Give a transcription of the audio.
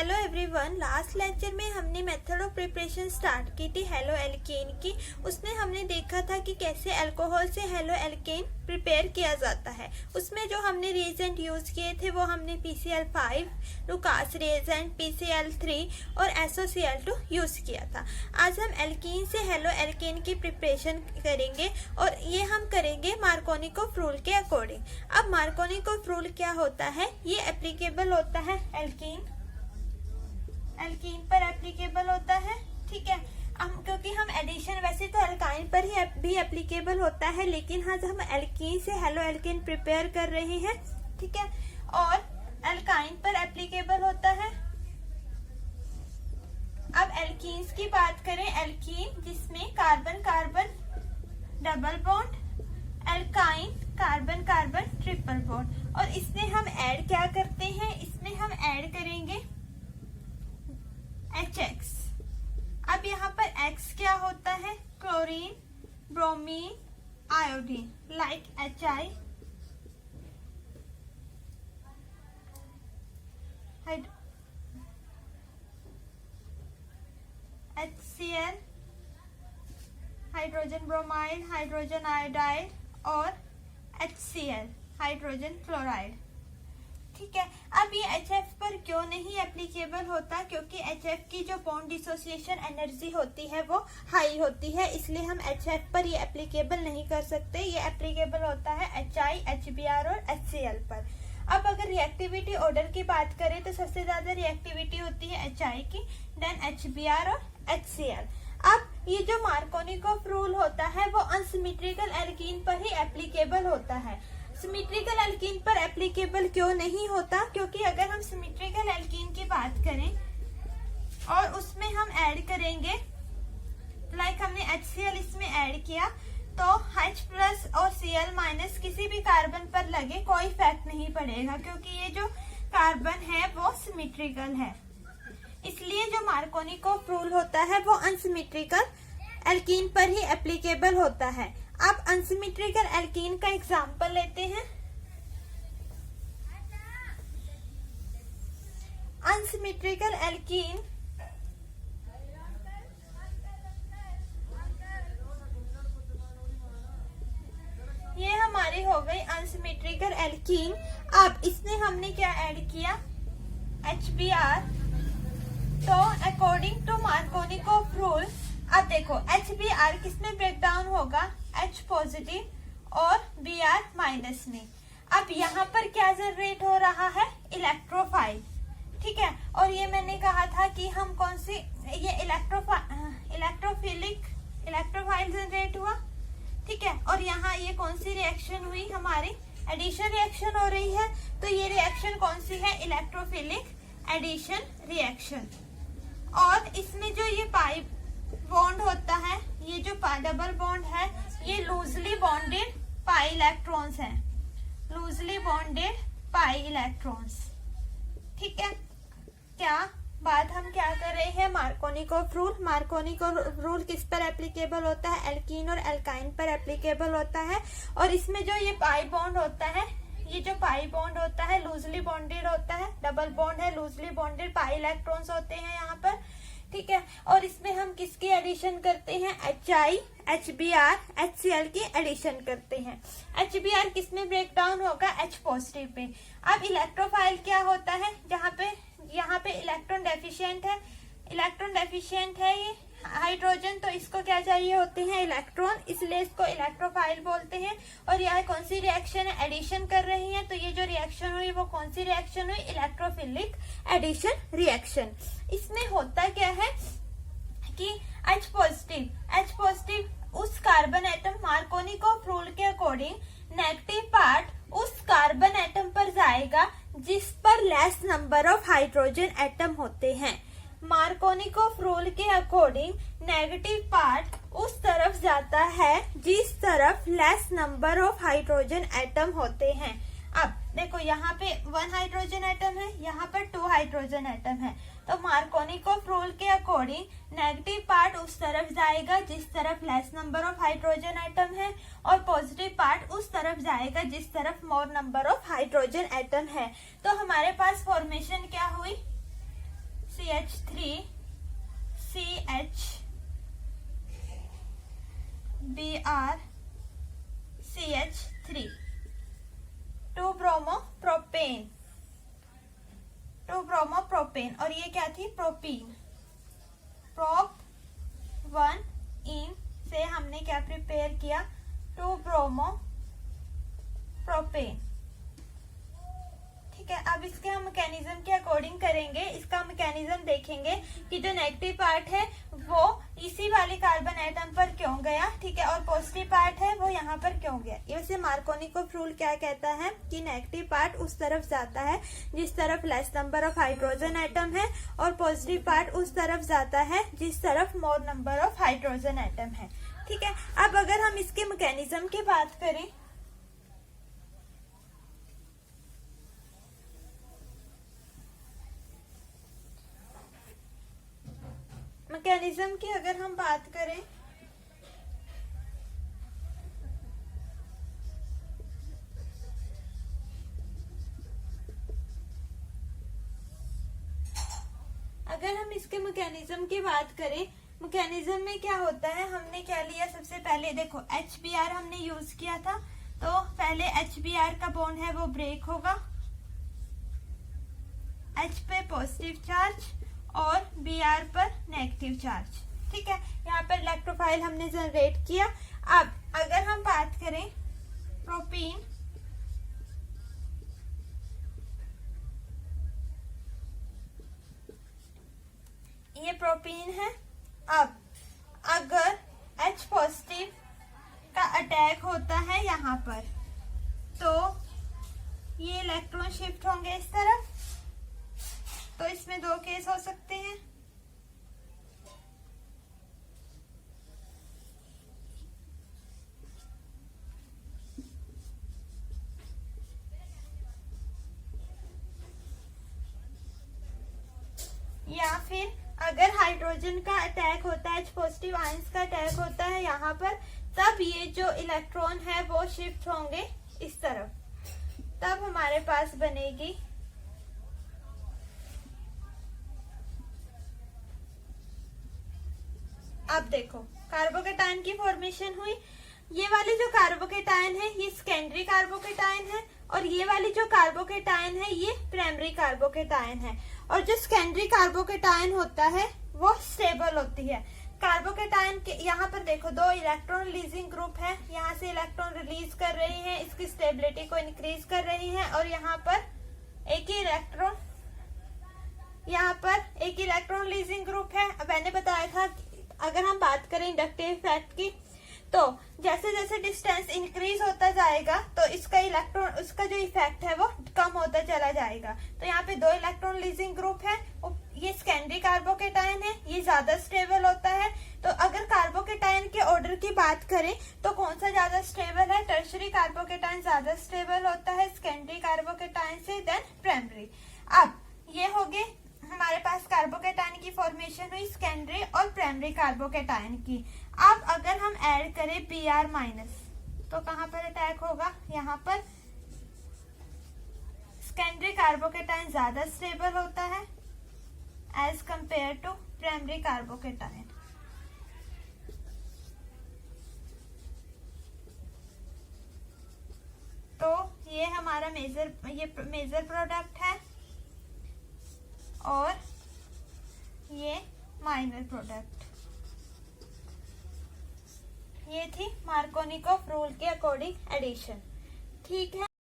Hello everyone. Last lecture में हमने method of preparation start की थी हेलो एल्केन की। उसमें हमने देखा था कि कैसे अल्कोहल से हेलो एल्केन प्रिपेयर किया जाता है। उसमें जो हमने रिएजेंट यूज किए थे वो हमने PCl5, लुकास रिएजेंट, PCl3 और SOCl2 यूज किया था। आज हम एल्कीन से हेलो एल्केन की प्रिपरेशन करेंगे और ये हम करेंगे मार्कोनिकोव रूल के अकॉर्डिंग। अब मार्कोनिकोव रूल क्या होता है, ये एप्लीकेबल होता है एल्कीन पर एप्लीकेबल होता है। ठीक है, क्योंकि हम एडिशन वैसे तो अल्काइन पर ही भी एप्लीकेबल होता है, लेकिन आज हम एल्कीन से हेलो एल्केन प्रिपेयर कर रहे हैं। ठीक है, और अल्काइन पर एप्लीकेबल होता है। अब एल्कीन्स की बात करें, एल्कीन जिसमें carbon carbon double bond, alkyne carbon carbon triple bond, और इसमें हम ऐड क्या करते हैं, इसमें हम ऐड करेंगे HX। अब यहाँ पर X क्या होता है, chlorine, bromine, iodine, like HI, HCl, hydrogen bromide, hydrogen iodide और HCl, हाइड्रोजन क्लोराइड। ठीक है, अब ये HF पर क्यों नहीं एप्लीकेबल होता, क्योंकि HF की जो बॉन्ड डिसोसिएशन एनर्जी होती है वो हाई होती है, इसलिए हम HF पर ये एप्लीकेबल नहीं कर सकते। ये एप्लीकेबल होता है HI, HBr और HCl पर। अब अगर रिएक्टिविटी ऑर्डर की बात करें तो सबसे ज्यादा रिएक्टिविटी होती है HI की, देन HBr और HCl। अब ये जो मार्कोनिकोव रूल होता है वो अनसिमेट्रिकल एल्कीन पर ही एप्लीकेबल होता है। सिमेट्रिकल एल्कीन पर एप्लीकेबल क्यों नहीं होता, क्योंकि अगर हम सिमेट्रिकल एल्कीन की बात करें और उसमें हम ऐड करेंगे, लाइक हमने HCl इसमें ऐड किया, तो H+ और Cl- किसी भी कार्बन पर लगे कोई इफेक्ट नहीं पड़ेगा, क्योंकि ये जो कार्बन है वो सिमेट्रिकल है। इसलिए जो मार्कोनिकोव रूल होता है वो अनसिमेट्रिकल एल्कीन पर ही एप्लीकेबल होता है। अब अनसिमेट्रिकल एल्कीन का एग्जांपल लेते हैं। अनसिमेट्रिकल एल्कीन ये हमारी हो गई अनसिमेट्रिकल एल्कीन। अब इसमें हमने क्या ऐड किया, HBr। तो अकॉर्डिंग टू मार्कोनिकोव रूल, अब देखो HBr किसमें ब्रेक डाउन होगा, H पॉजिटिव और Br- में। अब यहाँ पर क्या जनरेट हो रहा है, इलेक्ट्रोफाइल। ठीक है, और ये मैंने कहा था कि हम कौन सी, ये इलेक्ट्रोफाइल जनरेट हुआ। ठीक है, और यहाँ ये कौन सी रिएक्शन हुई, हमारी एडिशन रिएक्शन हो रही है। तो ये रिएक्शन कौन सी है, इलेक्ट्रोफिलिक एडिशन रिएक्शन। और इसमें जो ये पाई बॉन्ड होता है, ये जो डबल बॉन्ड है, ये लूजली बॉन्डेड पाई इलेक्ट्रॉन्स हैं, लूजली बॉन्डेड पाई इलेक्ट्रॉन्स। ठीक है, क्या बात हम क्या कर रहे हैं, मार्कोनिकोव रूल। मार्कोनिकोव रूल किस पर एप्लीकेबल होता है, एल्कीन और एल्काइन पर एप्लीकेबल होता है। और इसमें जो ये पाई बॉन्ड होता है, ये जो पाई बॉन्ड होता है लूजली बॉन्डेड होता है, डबल बॉन्ड है, लूजली बॉन्डेड पाई इलेक्ट्रॉन्स होते हैं यहाँ पर। ठीक है, और इसमें हम किसकी एडिशन करते हैं, HI, HBr, HCl की एडिशन करते हैं। HBr किसमें ब्रेक डाउन होगा, H पॉजिटिव पे। अब इलेक्ट्रोफाइल क्या होता है, यहाँ पे इलेक्ट्रॉन डेफिशिएंट है ये हाइड्रोजन, तो इसको क्या चाहिए होते हैं, इलेक्ट्रॉन, इसलिए इसको इलेक्ट्रोफाइल बोलते हैं। और यह कौन सी रिएक्शन है, एडिशन कर रही है, तो ये जो रिएक्शन हुई वो कौन सी रिएक्शन हुई, इलेक्ट्रोफिलिक एडिशन रिएक्शन। इसमें होता क्या है कि H पॉजिटिव उस कार्बन एटम, मार्कोनिकोव रूल के अकॉर्डिंग नेगेटिव पार्ट उस कार्बन एटम पर जाएगा जिस पर less number of hydrogen atom होते हैं। मार्कोनिकोव रूल के अकॉर्डिंग नेगेटिव पार्ट उस तरफ जाता है जिस तरफ less number of hydrogen atom होते हैं। अब देखो यहाँ पे 1 हाइड्रोजन एटम है, यहाँ पर 2 हाइड्रोजन एटम है, तो मार्कोनिकोव रूल के अकॉर्डिंग नेगेटिव पार्ट उस तरफ जाएगा जिस तरफ less number of hydrogen atom है, और पॉजिटिव पार्ट उस तरफ जाएगा जिस तरफ मोर नंबर ऑफ हाइड्रोजन एटम है। तो हमारे पास फॉर्मेशन क्या हुई, CH3 CH Br CH3 2 bromopropane, 2 bromopropane. और ये क्या थी? प्रोपीन। प्रोप 1 इन से हमने क्या प्रिपेयर किया? 2 ब्रोमोप्रोपेन। ठीक है, अब इसके हम मैकेनिज्म के अकॉर्डिंग करेंगे। इसका मैकेनिज्म देखेंगे कि जो नेगेटिव पार्ट है वो इसी वाले कार्बन एटम पर क्यों गया, ठीक है, और पॉजिटिव पार्ट है वो यहाँ पर क्यों गया। ये वैसे मार्कोनिकोव रूल क्या कहता है कि नेगेटिव पार्ट उस तरफ जाता है जिस तरफ less number of hydrogen atom है, और पॉजिटिव पार्ट उस तरफ जाता है जिस तरफ मोर नंबर ऑफ हाइड्रोजन एटम है। ठीक है, अब अगर हम इसके मैकेनिज्म की बात करें, मैकेनिज्म की अगर हम बात करें, अगर हम इसके मैकेनिज्म की बात करें, मैकेनिज्म में क्या होता है, हमने क्या लिया? सबसे पहले देखो HBr हमने यूज किया था, तो पहले HBr का बॉन्ड है वो ब्रेक होगा, H पे पॉजिटिव चार्ज और Br पर नेगेटिव चार्ज। ठीक है, यहाँ पर इलेक्ट्रोफाइल हमने जनरेट किया। अब अगर हम बात करें प्रोपीन, ये प्रोपीन है। अब अगर H पॉजिटिव का अटैक होता है यहाँ पर, तो ये इलेक्ट्रॉन शिफ्ट होंगे इस तरफ, तो इसमें 2 केस हो सकते हैं। या फिर अगर हाइड्रोजन का अटैक होता है, H पॉजिटिव आयंस का अटैक होता है यहाँ पर, तब ये जो इलेक्ट्रॉन है वो शिफ्ट होंगे इस तरफ, तब हमारे पास बनेगी अब देखो कार्बोकेटायन की फॉर्मेशन हुई। ये वाली जो कार्बोकेटायन है ये सेकेंडरी कार्बोकेटायन है, और ये वाली जो कार्बोकेटायन है ये प्राइमरी कार्बोकेटायन है। और जो सेकेंडरी कार्बोकेटायन होता है वो स्टेबल होती है। कार्बोकेटायन के यहाँ पर देखो 2 इलेक्ट्रॉन रिलीजिंग ग्रुप है, यहाँ से इलेक्ट्रॉन रिलीज कर रही है, इसकी स्टेबिलिटी को इंक्रीज कर रही है, और यहाँ पर एक ही इलेक्ट्रॉन, यहाँ पर एक इलेक्ट्रॉन रिलीजिंग ग्रुप है। अब मैंने बताया था अगर हम बात करें इंडक्टिव इफेक्ट की, तो जैसे जैसे डिस्टेंस इंक्रीज होता जाएगा तो इसका इलेक्ट्रॉन, उसका जो इफेक्ट है वो कम होता चला जाएगा। तो यहाँ पे 2 इलेक्ट्रॉन रिलीजिंग ग्रुप है, ये सेकेंडरी कार्बोकेटायन है, ये ज्यादा स्टेबल होता है। तो अगर कार्बोकेटायन के ऑर्डर की बात करें तो कौन सा ज्यादा स्टेबल है? टर्शरी कार्बोकेटायन ज्यादा स्टेबल होता है सेकेंडरी कार्बोकेटायन से, देन प्राइमरी। अब ये हो गए हमारे पास कार्बोकेटायन की फॉर्मेशन हुई सेकेंडरी और प्राइमरी कार्बोकेटायन की। अब अगर हम ऐड करें Br माइनस, तो कहां पर अटैक होगा? यहाँ पर। सेकेंडरी कार्बोकेटायन ज्यादा स्टेबल होता है as compare to primary carbocation. तो ये हमारा मेजर प्रोडक्ट है और ये माइनर प्रोडक्ट। ये थी मार्कोनिकोव रूल के अकॉर्डिंग एडिशन। ठीक है।